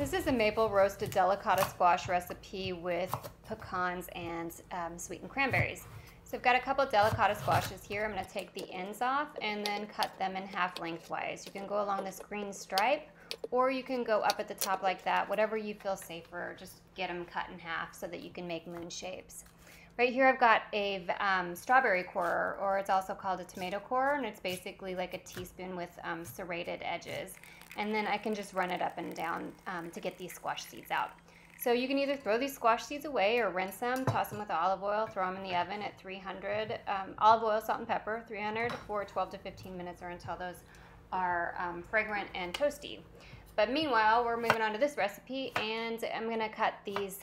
This is a maple roasted delicata squash recipe with pecans and sweetened cranberries. So I've got a couple delicata squashes here. I'm going to take the ends off and then cut them in half lengthwise. You can go along this green stripe, or you can go up at the top like that. Whatever you feel safer, just get them cut in half so that you can make moon shapes. Right here I've got a strawberry core, or it's also called a tomato core, and it's basically like a teaspoon with serrated edges. And then I can just run it up and down to get these squash seeds out. So you can either throw these squash seeds away or rinse them, toss them with olive oil, throw them in the oven at 300, olive oil, salt and pepper, 300 for 12 to 15 minutes or until those are fragrant and toasty. But meanwhile, we're moving on to this recipe, and I'm going to cut these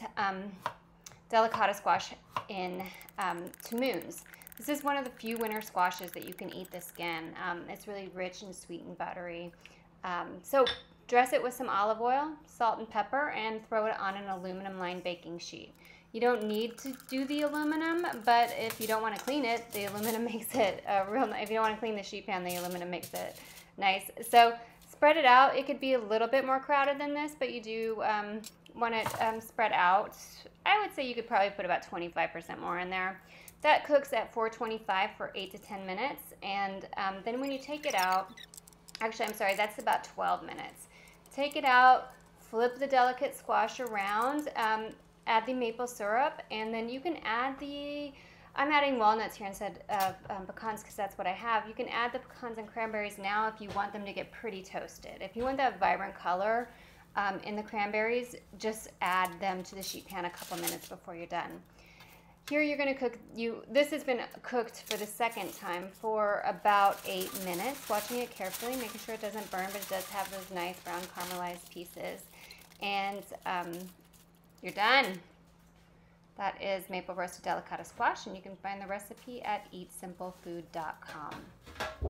delicata squash in to moons. This is one of the few winter squashes that you can eat the skin. It's really rich and sweet and buttery. So dress it with some olive oil, salt and pepper, and throw it on an aluminum lined baking sheet. You don't need to do the aluminum, but if you don't want to clean it, the aluminum makes it real nice. If you don't want to clean the sheet pan, the aluminum makes it nice. So spread it out. It could be a little bit more crowded than this, but you do want it spread out. I would say you could probably put about 25% more in there. That cooks at 425 for 8 to 10 minutes, and then when you take it out, actually, I'm sorry, that's about 12 minutes. Take it out, flip the delicate squash around, add the maple syrup, and then you can add I'm adding walnuts here instead of pecans because that's what I have. You can add the pecans and cranberries now if you want them to get pretty toasted. If you want that vibrant color in the cranberries, just add them to the sheet pan a couple minutes before you're done. Here you're going to cook, this has been cooked for the second time for about 8 minutes, watching it carefully, making sure it doesn't burn, but it does have those nice brown caramelized pieces. And you're done. That is maple roasted delicata squash, and you can find the recipe at eatsimplefood.com.